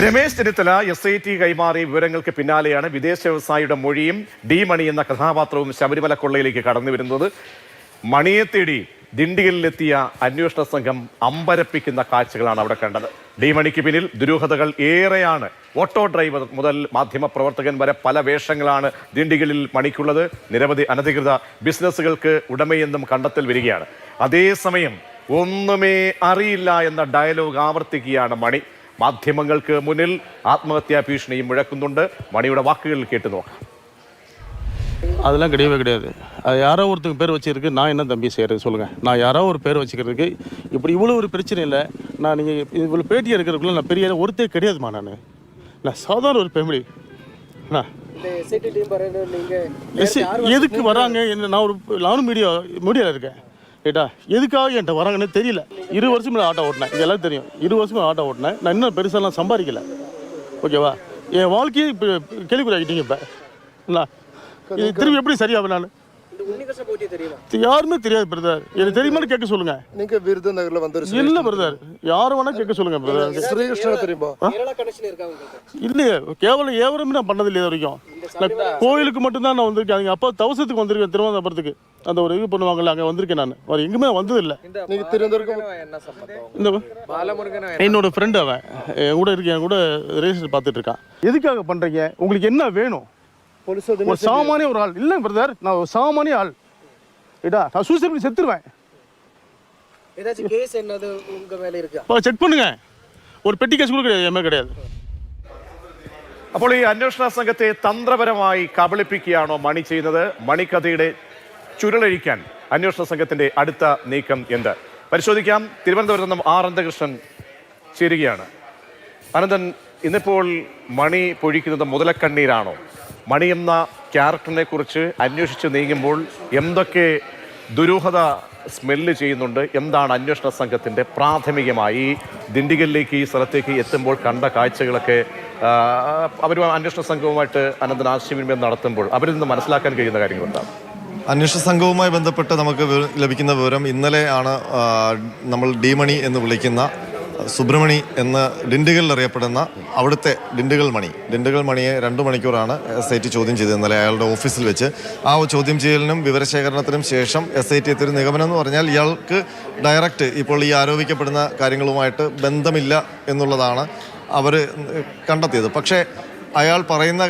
Ramesh Chennithala SIT കൈമാറിയ വിവരങ്ങൾക്ക് പിന്നാലെയാണ് വിദേശ വ്യവസായിയുടെ മൊഴിയും ഡി മണി എന്ന കഥാപാത്രവും ശബരിമല കൊള്ളയിലേക്ക് കടന്നു വരുന്നത്. മണിയെ തേടി ദിണ്ടിഗലിലെത്തിയ അന്വേഷണ സംഘം അമ്പരപ്പിക്കുന്ന കാഴ്ചകളാണ് അവിടെ കണ്ടത്. ഡി മണിക്ക് പിന്നിൽ ദുരൂഹതകൾ ഏറെയാണ്. ഓട്ടോ ഡ്രൈവർ മുതൽ മാധ്യമപ്രവർത്തകൻ വരെ പല വേഷങ്ങളാണ് ദിണ്ടിഗലിൽ മണിക്കുള്ളത്. നിരവധി അനധികൃത ബിസിനസ്സുകൾക്ക് ഉടമയെന്നും കണ്ടെത്തൽ വരികയാണ്. അതേസമയം ഒന്നുമേ അറിയില്ല എന്ന ഡയലോഗ് ആവർത്തിക്കുകയാണ് മണി. മാധ്യമങ്ങൾക്ക് മുന്നിൽ ആത്മഹത്യാ ഭീഷണിയും മുഴക്കുന്നുണ്ട്. மணியோட வாக்குகள் கேட்டு நோക്കാം. அதெல்லாம் கிடையவே கிடையாது. அது யாரோ ஒருத்தங்க பேர் வச்சுருக்கு, நான் என்ன தம்பி செய்கிறது சொல்லுங்கள். நான் யாரோ ஒரு பேர் வச்சுக்கிறதுக்கு இப்படி இவ்வளோ ஒரு பிரச்சனை இல்லை. நான் நீங்கள் இவ்வளோ பேட்டி எடுக்கிறதுக்குள்ள நான் பெரிய ஒருத்தர் கிடையாதுமா. நான் சாதாரண ஒரு ஃபேமிலி. எதுக்கு வராங்க என்ன? நானும் மீடியாவில் இருக்கேன். ஏட்டா எதுக்காக என்கிட்ட வராங்கன்னு தெரியல. 20 வருஷம் ஆட்டோ ஓட்டினேன், இதெல்லாம் தெரியும். 20 வருஷம் ஆட்டோ ஓட்டினேன். நான் இன்னும் பெருசாலாம் சம்பாதிக்கல. ஓகேவா? என் வாழ்க்கையை இப்போ கேள்விக்குறாக்கிட்டீங்க. இப்போ என்ன திரும்பி எப்படி சரியாகும்? நான் யாருமே தெரியாது பிரதர். எனக்கு தெரியுமான்னு கேட்க சொல்லுங்க. நீங்க விருதுநகர்ல வந்து இல்ல பிரதர், யாரும் வேணா கேட்க சொல்லுங்க பிரதர். ஸ்ரீகிருஷ்ணா தெரியுமா? இல்லையே, கேவலம் ஏவரமே நான் பண்ணது இல்லையா வரைக்கும். கோயிலுக்கு மட்டும்தான் நான் வந்திருக்கேன். அப்பா தவசத்துக்கு வந்திருக்கேன், திருவனந்தபுரத்துக்கு. அந்த ஒரு இது பண்ணுவாங்கல்ல, அங்கே வந்திருக்கேன். நான் வேறு எங்குமே வந்தது இல்லை. என்னோட ஃப்ரெண்டு அவன் என் கூட இருக்கேன், என் கூட ரெஜிஸ்டர் பார்த்துட்டு இருக்கான். எதுக்காக பண்ணுறீங்க? உங்களுக்கு என்ன வேணும்? ஒரு சாமானிய ஒரு ஆள் இல்லை பிரதர், நான் ஒரு சாமானிய ஆள். ஏடா நான் சூசைட் பண்ணி செத்துருவேன். ஏதாச்சும் கேஸ் என்னது உங்க மேல இருக்கு? செக் பண்ணுங்க. ஒரு பெட்டி கேஸ் கூட கிடையாது, எம்ஏ கிடையாது. അപ്പോൾ ഈ അന്വേഷണ സംഘത്തെ തന്ത്രപരമായി കബളിപ്പിക്കുകയാണോ മണി ചെയ്യുന്നത്? മണിക്കഥയുടെ ചുരുളഴിക്കാൻ അന്വേഷണ സംഘത്തിന്റെ അടുത്ത നീക്കം എന്ത്? പരിശോധിക്കാം. തിരുവനന്തപുരത്ത് നിന്നും ആർ അനന്തകൃഷ്ണൻ ചേരുകയാണ്. അനന്തൻ, ഇന്നിപ്പോൾ മണി പൊഴിക്കുന്നത് മുതലക്കണ്ണീരാണോ? മണി എന്ന ക്യാരക്ടറിനെ കുറിച്ച് അന്വേഷിച്ച് നീങ്ങുമ്പോൾ എന്തൊക്കെ ദുരൂഹത സ്മെല്ല് ചെയ്യുന്നുണ്ട്? എന്താണ് അന്വേഷണ സംഘത്തിൻ്റെ പ്രാഥമികമായി ദിണ്ടിഗലിലേക്ക്, ഈ സ്ഥലത്തേക്ക് എത്തുമ്പോൾ കണ്ട കാഴ്ചകളൊക്കെ അവർ അന്വേഷണ സംഘവുമായിട്ട് അനന്തൻ ആശയവിനിമയം നടത്തുമ്പോൾ അവരിൽ നിന്ന് മനസ്സിലാക്കാൻ കഴിയുന്ന കാര്യങ്ങൾ എന്താണ്? അന്വേഷണ സംഘവുമായി ബന്ധപ്പെട്ട് നമുക്ക് ലഭിക്കുന്ന വിവരം, ഇന്നലെ ആണ് നമ്മൾ ഡി മണി എന്ന് വിളിക്കുന്ന സുബ്രഹ്മണി എന്ന ഡിണ്ടിഗലിൽ അറിയപ്പെടുന്ന അവിടുത്തെ ഡിണ്ടിഗൽ മണിയെ 2 മണിക്കൂറാണ് SIT ചോദ്യം ചെയ്തത് ഇന്നലെ അയാളുടെ ഓഫീസിൽ വെച്ച്. ആ ചോദ്യം ചെയ്യലിനും വിവരശേഖരണത്തിനും ശേഷം SIT എത്തിയൊരു നിഗമനം എന്ന് പറഞ്ഞാൽ ഇയാൾക്ക് ഡയറക്റ്റ് ഇപ്പോൾ ഈ ആരോപിക്കപ്പെടുന്ന കാര്യങ്ങളുമായിട്ട് ബന്ധമില്ല എന്നുള്ളതാണ് അവർ കണ്ടെത്തിയത്. പക്ഷേ അയാൾ പറയുന്ന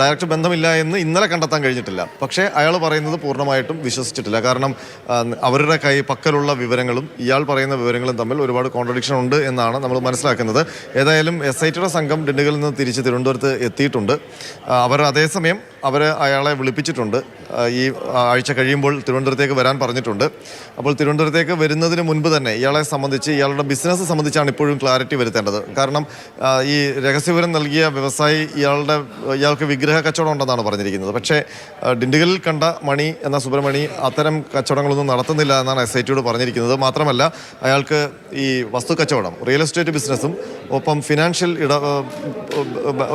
ഡയറക്റ്റ് ബന്ധമില്ല എന്ന് ഇന്നലെ കണ്ടെത്താൻ കഴിഞ്ഞിട്ടില്ല. പക്ഷേ അയാൾ പറയുന്നത് പൂർണ്ണമായിട്ടും വിശ്വസിച്ചിട്ടില്ല. കാരണം അവരുടെ പക്കലുള്ള വിവരങ്ങളും ഇയാൾ പറയുന്ന വിവരങ്ങളും തമ്മിൽ ഒരുപാട് കോൺട്രഡിക്ഷൻ ഉണ്ട് എന്നാണ് നമ്മൾ മനസ്സിലാക്കുന്നത്. ഏതായാലും SITയുടെ സംഘം ഡിണ്ടിഗലിൽ നിന്ന് തിരിച്ച് തിരുവനന്തപുരത്ത് എത്തിയിട്ടുണ്ട്. അവർ അതേസമയം അയാളെ വിളിപ്പിച്ചിട്ടുണ്ട്. ഈ ആഴ്ച കഴിയുമ്പോൾ തിരുവനന്തപുരത്തേക്ക് വരാൻ പറഞ്ഞിട്ടുണ്ട്. അപ്പോൾ തിരുവനന്തപുരത്തേക്ക് വരുന്നതിന് മുൻപ് തന്നെ ഇയാളെ സംബന്ധിച്ച്, ഇയാളുടെ ബിസിനസ് സംബന്ധിച്ചാണ് ഇപ്പോഴും ക്ലാരിറ്റി വരുത്തേണ്ടത്. കാരണം ഈ രഹസ്യവിവരം നൽകിയ വ്യവസായി ഇയാൾക്ക് വിഗ്രഹ കച്ചവടം ഉണ്ടെന്നാണ് പറഞ്ഞിരിക്കുന്നത്. പക്ഷേ ഡിണ്ടിഗലിൽ കണ്ട മണി എന്ന സുബ്രഹ്മണി അത്തരം കച്ചവടങ്ങളൊന്നും നടത്തുന്നില്ല എന്നാണ് SITയോട് പറഞ്ഞിരിക്കുന്നത്. മാത്രമല്ല അയാൾക്ക് ഈ വസ്തു കച്ചവടം, റിയൽ എസ്റ്റേറ്റ് ബിസിനസ്സും ഒപ്പം ഫിനാൻഷ്യൽ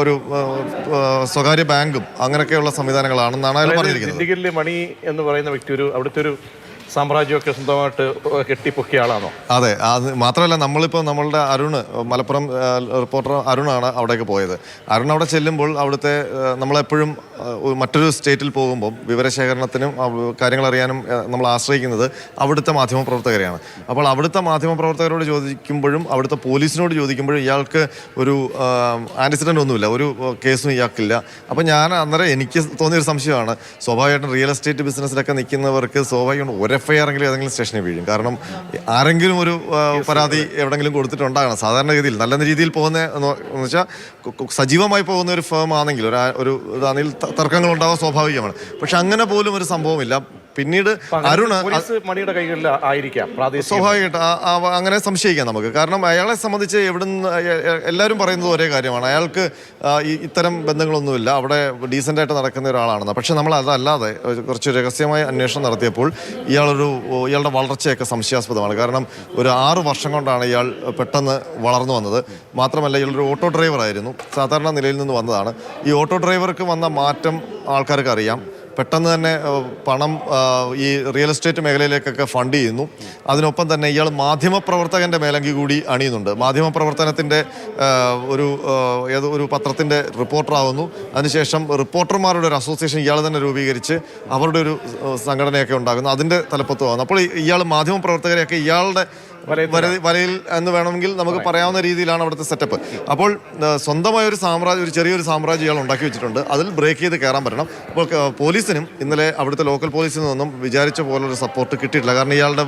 ഒരു സ്വകാര്യ ബാങ്കും അങ്ങനെയൊക്കെയുള്ള സംവിധാനങ്ങളാണെന്നാണ് അയാൾ പറഞ്ഞിരിക്കുന്നത്. ഡിണ്ടിഗലിലെ മണി എന്ന് പറയുന്ന വ്യക്തി അവിടുത്തെ ഒരു സാമ്രാജ്യമൊക്കെ സ്വന്തമായിട്ട് കെട്ടിപ്പൊക്കിയ ആളാണോ? അതെ, അത് മാത്രമല്ല, നമ്മളിപ്പോൾ നമ്മളുടെ മലപ്പുറം റിപ്പോർട്ടർ അരുണാണ് അവിടേക്ക് പോയത്. അരുൺ അവിടെ ചെല്ലുമ്പോൾ അവിടുത്തെ നമ്മളെപ്പോഴും മറ്റൊരു സ്റ്റേറ്റിൽ പോകുമ്പോൾ വിവരശേഖരണത്തിനും കാര്യങ്ങൾ അറിയാനും നമ്മൾ ആശ്രയിക്കുന്നത് അവിടുത്തെ മാധ്യമപ്രവർത്തകരെയാണ്. അപ്പോൾ അവിടുത്തെ മാധ്യമപ്രവർത്തകരോട് ചോദിക്കുമ്പോഴും അവിടുത്തെ പോലീസിനോട് ചോദിക്കുമ്പോഴും ഇയാൾക്ക് ഒരു ആൻറ്റിസിഡൻ്റ് ഒന്നുമില്ല, ഒരു കേസും ഇയാൾക്കില്ല. അപ്പോൾ ഞാൻ അന്നേരം എനിക്ക് തോന്നിയൊരു സംശയമാണ്, സ്വാഭാവികമായിട്ടും റിയൽ എസ്റ്റേറ്റ് ബിസിനസ്സിലൊക്കെ നിൽക്കുന്നവർക്ക് സ്വാഭാവികമായിട്ടും FIR എങ്കിലും ഏതെങ്കിലും സ്റ്റേഷനിൽ വീഴും. കാരണം ആരെങ്കിലും ഒരു പരാതി എവിടെങ്കിലും കൊടുത്തിട്ടുണ്ടാകണം. സാധാരണഗതിയിൽ നല്ല രീതിയിൽ പോകുന്ന എന്ന് വെച്ചാൽ സജീവമായി പോകുന്ന ഒരു ഫേം ആണെങ്കിൽ ഒരു ഇതാണെങ്കിൽ തർക്കങ്ങളുണ്ടാവാൻ സ്വാഭാവികമാണ്. പക്ഷെ അങ്ങനെ പോലും ഒരു സംഭവമില്ല. പിന്നീട് മണിയുടെ കൈകളിൽ ആയിരിക്കാം സ്വാഭാവികമായിട്ട് അങ്ങനെ സംശയിക്കാം നമുക്ക്. കാരണം അയാളെ സംബന്ധിച്ച് എല്ലാവരും പറയുന്നത് ഒരേ കാര്യമാണ്, അയാൾക്ക് ഇത്തരം ബന്ധങ്ങളൊന്നുമില്ല, അവിടെ ഡീസൻ്റായിട്ട് നടക്കുന്ന ഒരാളാണെന്ന്. പക്ഷെ നമ്മൾ അതല്ലാതെ കുറച്ച് രഹസ്യമായ അന്വേഷണം നടത്തിയപ്പോൾ ഇയാളുടെ വളർച്ചയൊക്കെ സംശയാസ്പദമാണ്. കാരണം ഒരു 6 വർഷം കൊണ്ടാണ് ഇയാൾ പെട്ടെന്ന് വളർന്നു വന്നത്. മാത്രമല്ല ഇയാളൊരു ഓട്ടോ ഡ്രൈവറായിരുന്നു, സാധാരണ നിലയിൽ നിന്ന് വന്നതാണ്. ഈ ഓട്ടോ ഡ്രൈവർക്ക് വന്ന മാറ്റം ആൾക്കാർക്ക് അറിയാം. പെട്ടെന്ന് തന്നെ പണം ഈ റിയൽ എസ്റ്റേറ്റ് മേഖലയിലേക്കൊക്കെ ഫണ്ട് ചെയ്യുന്നു. അതിനൊപ്പം തന്നെ ഇയാൾ മാധ്യമപ്രവർത്തകൻ്റെ മേലങ്കി കൂടി അണിയുന്നുണ്ട്. മാധ്യമപ്രവർത്തനത്തിൻ്റെ ഒരു പത്രത്തിൻ്റെ റിപ്പോർട്ടറാവുന്നു. അതിനുശേഷം റിപ്പോർട്ടർമാരുടെ ഒരു അസോസിയേഷൻ ഇയാൾ തന്നെ രൂപീകരിച്ച് അവരുടെ ഒരു സംഘടനയൊക്കെ ഉണ്ടാകുന്നു. അതിൻ്റെ തലപ്പത്തുമാകുന്നു. അപ്പോൾ ഇയാൾ മാധ്യമപ്രവർത്തകരെയൊക്കെ ഇയാളുടെ വലയിൽ എന്ന് വേണമെങ്കിൽ നമുക്ക് പറയാവുന്ന രീതിയിലാണ് അവിടുത്തെ സെറ്റപ്പ്. അപ്പോൾ സ്വന്തമായ ഒരു സാമ്രാജ്യം, ഒരു ചെറിയൊരു സാമ്രാജ്യം ഇയാൾ ഉണ്ടാക്കി വെച്ചിട്ടുണ്ട്. അതിൽ ബ്രേക്ക് ചെയ്ത് കയറാൻ പറ്റണം. അപ്പോൾ പോലീസിനും ഇന്നലെ അവിടുത്തെ ലോക്കൽ പോലീസിൽ നിന്നും വിചാരിച്ച പോലൊരു സപ്പോർട്ട് കിട്ടിയിട്ടില്ല. കാരണം ഇയാളുടെ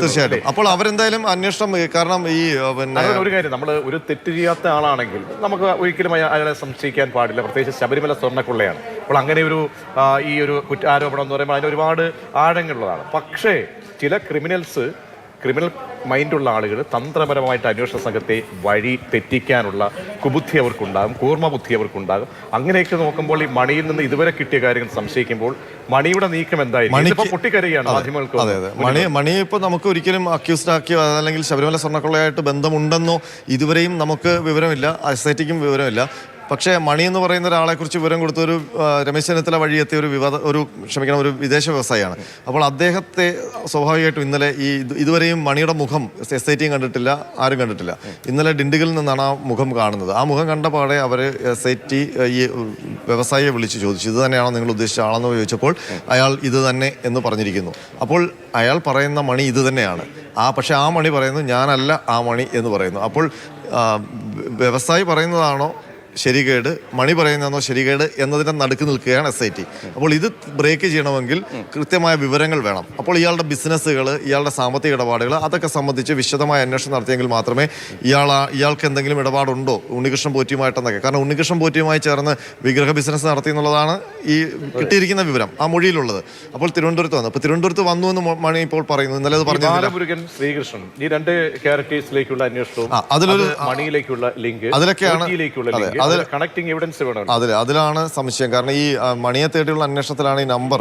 തീർച്ചയായിട്ടും. അപ്പോൾ അവരെന്തായാലും അന്വേഷണം, കാരണം ഈ പിന്നെ ഒരു കാര്യം, നമ്മൾ ഒരു തെറ്റ് ചെയ്യാത്ത ആളാണെങ്കിൽ നമുക്ക് ഒരിക്കലും അയാളെ സംശയിക്കാൻ പാടില്ല. പ്രത്യേകിച്ച് ശബരിമല സ്വർണ്ണക്കൊള്ളയാണ്. അപ്പോൾ അങ്ങനെ ഒരു ഈ ഒരു കുറ്റാരോപണം എന്ന് പറയുമ്പോൾ അതിന് ഒരുപാട് ആഴങ്ങളുള്ളതാണ്. പക്ഷേ ചില ക്രിമിനൽ മൈൻഡുള്ള ആളുകൾ തന്ത്രപരമായിട്ട് അന്വേഷണ സംഘത്തെ വഴി തെറ്റിക്കാനുള്ള കുബുദ്ധി അവർക്കുണ്ടാകും, കൂർമ്മബുദ്ധി അവർക്കുണ്ടാകും. അങ്ങനെയൊക്കെ നോക്കുമ്പോൾ ഈ മണിയിൽ നിന്ന് ഇതുവരെ കിട്ടിയ കാര്യങ്ങൾ സംശയിക്കുമ്പോൾ മണിയുടെ നീക്കം എന്തായിരിക്കും? പൊട്ടിക്കരയാണ് മാധ്യമങ്ങൾക്ക്. അതെ അതെ, മണി ഇപ്പോൾ നമുക്ക് ഒരിക്കലും അക്യൂസ്ഡ് ആക്കിയോ അല്ലെങ്കിൽ ശബരിമല സ്വർണ്ണക്കൊള്ളയായിട്ട് ബന്ധമുണ്ടെന്നോ ഇതുവരെയും നമുക്ക് വിവരമില്ല, SITക്കും വിവരമില്ല. പക്ഷേ മണി എന്ന് പറയുന്ന ഒരാളെക്കുറിച്ച് വിവരം കൊടുത്തൊരു രമേശ് ചെന്നിത്തല വഴിയെത്തിയ ഒരു വിദേശ വ്യവസായിയാണ്. അപ്പോൾ അദ്ദേഹത്തെ സ്വാഭാവികമായിട്ടും ഇന്നലെ ഇതുവരെയും മണിയുടെ മുഖം SITയും കണ്ടിട്ടില്ല, ആരും കണ്ടിട്ടില്ല. ഇന്നലെ ഡിണ്ടിഗലിൽ നിന്നാണ് ആ മുഖം കാണുന്നത്. ആ മുഖം കണ്ട പാടെ അവർ SIT ഈ വ്യവസായിയെ വിളിച്ച് ചോദിച്ചു, ഇത് തന്നെയാണോ നിങ്ങൾ ഉദ്ദേശിച്ച ആളെന്ന് ചോദിച്ചപ്പോൾ അയാൾ ഇത് തന്നെ എന്ന് പറഞ്ഞിരിക്കുന്നു. അപ്പോൾ അയാൾ പറയുന്ന മണി ഇത് തന്നെയാണ്. പക്ഷേ ആ മണി പറയുന്നു ഞാനല്ല ആ മണി എന്ന് പറയുന്നു. അപ്പോൾ വ്യവസായി പറയുന്നതാണോ ശരികേട്, മണി പറയുന്നതാണോ ശരികേട് എന്നതിൻ്റെ നടുക്ക് നിൽക്കുകയാണ് SIT. അപ്പോൾ ഇത് ബ്രേക്ക് ചെയ്യണമെങ്കിൽ കൃത്യമായ വിവരങ്ങൾ വേണം. അപ്പോൾ ഇയാളുടെ ബിസിനസ്സുകൾ, ഇയാളുടെ സാമ്പത്തിക ഇടപാടുകൾ അതൊക്കെ സംബന്ധിച്ച് വിശദമായ അന്വേഷണം നടത്തിയെങ്കിൽ മാത്രമേ ഇയാൾക്ക് എന്തെങ്കിലും ഇടപാടുണ്ടോ ഉണ്ണികൃഷ്ണൻ പോറ്റിയുമായിട്ടെന്നൊക്കെ. കാരണം ഉണ്ണികൃഷ്ണൻ പോറ്റിയുമായി ചേർന്ന് വിഗ്രഹ ബിസിനസ് നടത്തി എന്നുള്ളതാണ് ഈ കിട്ടിയിരിക്കുന്ന വിവരം, ആ മൊഴിയിലുള്ളത്. അപ്പോൾ തിരുവനന്തപുരത്ത് വന്നു. അപ്പോൾ തിരുവനന്തപുരത്ത് വന്നു എന്ന് മണി ഇപ്പോൾ പറയുന്നു. ഇന്നലെ അത് പറഞ്ഞു ശ്രീകൃഷ്ണൻ ഈ രണ്ട് ക്യാരക്ടേഴ്സിലേക്കുള്ള അന്വേഷണവും അതിലൊരു മണിയിലേക്കുള്ള ലിങ്ക്, അതിലൊക്കെയാണ് അതിലാണ് സംശയം. കാരണം ഈ മണിയെ തേടിയുള്ള അന്വേഷണത്തിലാണ് ഈ നമ്പർ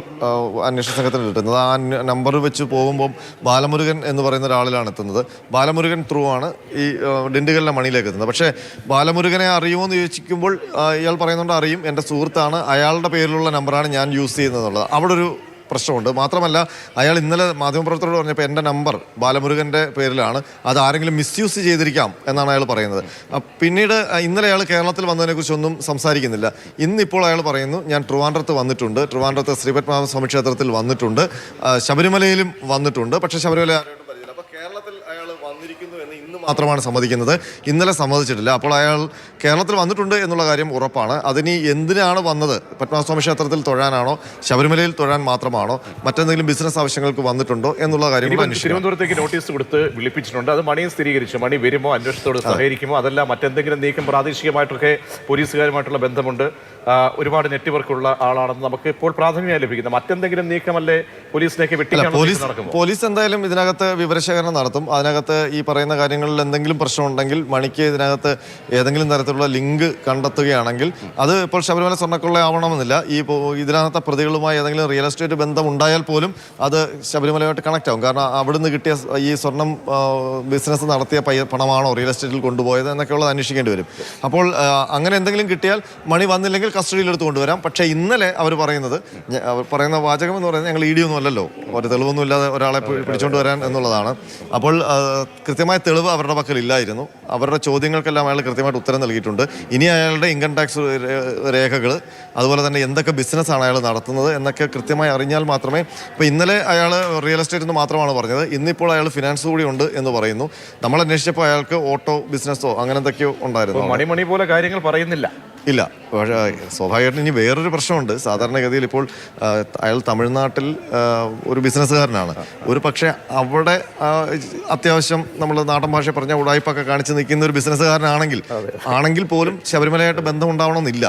അന്വേഷണ സംഘത്തിന് കിട്ടുന്നത്. ആ നമ്പർ വെച്ച് പോകുമ്പോൾ ബാലമുരുകൻ എന്ന് പറയുന്ന ഒരാളിലാണ് എത്തുന്നത്. ബാലമുരുകൻ ത്രൂ ആണ് ഈ ഡിണ്ടിഗലിലെ മണിയിലേക്ക് എത്തുന്നത്. പക്ഷേ ബാലമുരുകനെ അറിയുമോ എന്ന് ചോദിക്കുമ്പോൾ ഇയാൾ പറയുന്നുണ്ട് അറിയും, എൻ്റെ സുഹൃത്താണ്, അയാളുടെ പേരിലുള്ള നമ്പറാണ് ഞാൻ യൂസ് ചെയ്യുന്നത് എന്നുള്ളത്. അവിടെ ഒരു പ്രശ്നമുണ്ട്. മാത്രമല്ല അയാൾ ഇന്നലെ മാധ്യമപ്രവർത്തകരോട് പറഞ്ഞപ്പോൾ എൻ്റെ നമ്പർ ബാലമുരുകൻ്റെ പേരിലാണ്, അത് ആരെങ്കിലും മിസ്യൂസ് ചെയ്തിരിക്കാം എന്നാണ് അയാൾ പറയുന്നത്. പിന്നീട് ഇന്നലെ അയാൾ കേരളത്തിൽ വന്നതിനെക്കുറിച്ചൊന്നും സംസാരിക്കുന്നില്ല. ഇന്നിപ്പോൾ അയാൾ പറയുന്നു ഞാൻ ട്രിവാൻഡ്രത്ത് വന്നിട്ടുണ്ട്, ട്രിവാൻഡ്രത്ത് ശ്രീപത്മനാഭ സ്വാമി ക്ഷേത്രത്തിൽ വന്നിട്ടുണ്ട്, ശബരിമലയിലും വന്നിട്ടുണ്ട്. പക്ഷേ ശബരിമല കേരളത്തിൽ അയാൾ വന്നിരിക്കുന്നു എന്ന് ഇന്ന് മാത്രമാണ് സമ്മതിക്കുന്നത്, ഇന്നലെ സമ്മതിച്ചിട്ടില്ല. അപ്പോൾ അയാൾ കേരളത്തിൽ വന്നിട്ടുണ്ട് എന്നുള്ള കാര്യം ഉറപ്പാണ്. അതിന് എന്തിനാണ് വന്നത്, പത്മനാഭസ്വാമി ക്ഷേത്രത്തിൽ തൊഴാനാണോ, ശബരിമലയിൽ തൊഴാൻ മാത്രമാണോ, മറ്റെന്തെങ്കിലും ബിസിനസ് ആവശ്യങ്ങൾക്ക് വന്നിട്ടുണ്ടോ എന്നുള്ള കാര്യം തിരുവനന്തപുരത്തേക്ക് നോട്ടീസ് കൊടുത്ത് വിളിപ്പിച്ചിട്ടുണ്ട്. അത് മണിയും സ്ഥിരീകരിച്ചു. മണി വരുമോ, അന്വേഷണത്തോട് സഹകരിക്കുമോ, അതല്ല മറ്റെന്തെങ്കിലും നീക്കം, പ്രാദേശികമായിട്ടൊക്കെ പോലീസുകാരുമായിട്ടുള്ള ബന്ധമുണ്ട്, ഒരുപാട് നെറ്റ്വർക്കുള്ള ആളാണെന്ന് നമുക്ക് ഇപ്പോൾ പ്രാഥമികമായി ലഭിക്കുന്നത്. മറ്റെന്തെങ്കിലും നീക്കമല്ലേ പോലീസിലേക്ക് പോലീസ് എന്തായാലും ഇതിനകത്ത് വിവരശേഖരണം നടത്തും. അതിനകത്ത് ഈ പറയുന്ന കാര്യങ്ങളിൽ എന്തെങ്കിലും പ്രശ്നമുണ്ടെങ്കിൽ മണിക്ക് ഇതിനകത്ത് ഏതെങ്കിലും തരത്തിലുള്ള ലിങ്ക് കണ്ടെത്തുകയാണെങ്കിൽ അത് ഇപ്പോൾ ശബരിമല സ്വർണ്ണക്കൊള്ള ആവണമെന്നില്ല. ഇതിനകത്തെ പ്രതികളുമായി ഏതെങ്കിലും റിയൽ എസ്റ്റേറ്റ് ബന്ധം ഉണ്ടായാൽ പോലും അത് ശബരിമലയുമായിട്ട് കണക്ട് ആവും. കാരണം അവിടുന്ന് കിട്ടിയ ഈ സ്വർണം ബിസിനസ് നടത്തിയ പണമാണോ റിയൽ എസ്റ്റേറ്റിൽ കൊണ്ടുപോയത് എന്നൊക്കെയുള്ളത് അന്വേഷിക്കേണ്ടി വരും. അപ്പോൾ അങ്ങനെ എന്തെങ്കിലും കിട്ടിയാൽ മണി വന്നില്ലെങ്കിൽ കസ്റ്റഡിയിലെടുത്ത് കൊണ്ടുവരാം. പക്ഷേ ഇന്നലെ അവർ പറയുന്ന വാചകം എന്ന് പറയുന്നത് ഞങ്ങൾ ED ഒന്നും അല്ലല്ലോ, ഒരു തെളിവൊന്നും ഇല്ലാതെ ഒരാളെ പിടിച്ചുകൊണ്ട് വരാൻ എന്നുള്ളതാണ്. അപ്പോൾ കൃത്യമായ തെളിവ് അവരുടെ പക്കൽ ഇല്ലായിരുന്നു. അവരുടെ ചോദ്യങ്ങൾക്കെല്ലാം അയാൾ കൃത്യമായിട്ട് ഉത്തരം നൽകിയിട്ടുണ്ട്. ഇനി അയാളുടെ ഇൻകം ടാക്സ് രേഖകൾ, അതുപോലെ തന്നെ എന്തൊക്കെ ബിസിനസ്സാണ് അയാൾ നടത്തുന്നത് എന്നൊക്കെ കൃത്യമായി അറിഞ്ഞാൽ മാത്രമേ. ഇപ്പോൾ ഇന്നലെ അയാൾ റിയൽ എസ്റ്റേറ്റ് എന്ന് മാത്രമാണ് പറഞ്ഞത്, ഇന്നിപ്പോൾ അയാൾ ഫിനാൻസ് കൂടി ഉണ്ട് എന്ന് പറയുന്നു. നമ്മൾ അന്വേഷിച്ചപ്പോൾ അയാൾക്ക് ഓട്ടോ ബിസിനസ്സോ അങ്ങനെ എന്തൊക്കെയോ ഉണ്ടായിരുന്നു. മണി പോലെ കാര്യങ്ങൾ പറയുന്നില്ല. ഇല്ല. പക്ഷേ സ്വാഭാവികമായിട്ടും ഇനി വേറൊരു പ്രശ്നമുണ്ട്. സാധാരണഗതിയിൽ ഇപ്പോൾ അയാൾ തമിഴ്നാട്ടിൽ ഒരു ബിസിനസ്സുകാരനാണ്. ഒരു പക്ഷേ അവിടെ അത്യാവശ്യം നമ്മൾ നാടൻ ഭാഷ പറഞ്ഞ ഉടായ്പൊക്കെ കാണിച്ച് നിൽക്കുന്ന ഒരു ബിസിനസ്സുകാരനാണെങ്കിൽ പോലും ശബരിമലയായിട്ട് ബന്ധം ഉണ്ടാവണമെന്നില്ല.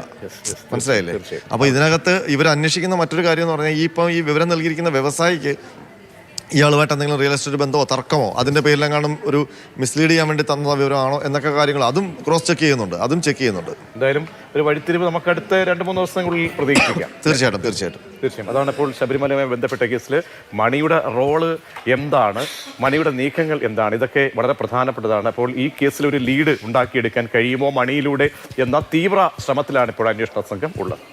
മനസ്സിലായില്ലേ? അപ്പോൾ ഇതിനകത്ത് ഇവർ അന്വേഷിക്കുന്ന മറ്റൊരു കാര്യം എന്ന് പറഞ്ഞാൽ ഈ വിവരം നൽകിയിരിക്കുന്ന വ്യവസായിക്ക് ഇയാളുമായിട്ട് എന്തെങ്കിലും റിയൽ എസ്റ്റേറ്റ് ബന്ധമോ തർക്കമോ അതിൻ്റെ പേരിലെങ്ങാനും ഒരു മിസ്ലീഡ് ചെയ്യാൻ വേണ്ടി തന്ന വിവരമാണോ എന്നൊക്കെ കാര്യങ്ങൾ അതും ക്രോസ് ചെക്ക് ചെയ്യുന്നുണ്ട്, എന്തായാലും ഒരു വഴിത്തിരിവ് നമുക്ക് അടുത്ത 2-3 ദിവസത്തിനുള്ളിൽ പ്രതീക്ഷിക്കാം. തീർച്ചയായിട്ടും. അതാണ് ഇപ്പോൾ ശബരിമലയുമായി ബന്ധപ്പെട്ട കേസിൽ മണിയുടെ റോള് എന്താണ്, മണിയുടെ നീക്കങ്ങൾ എന്താണ്, ഇതൊക്കെ വളരെ പ്രധാനപ്പെട്ടതാണ്. അപ്പോൾ ഈ കേസിൽ ഒരു ലീഡ് ഉണ്ടാക്കിയെടുക്കാൻ കഴിയുമോ മണിയിലൂടെ എന്ന തീവ്ര ശ്രമത്തിലാണ് ഇപ്പോൾ അന്വേഷണ സംഘം ഉള്ളത്.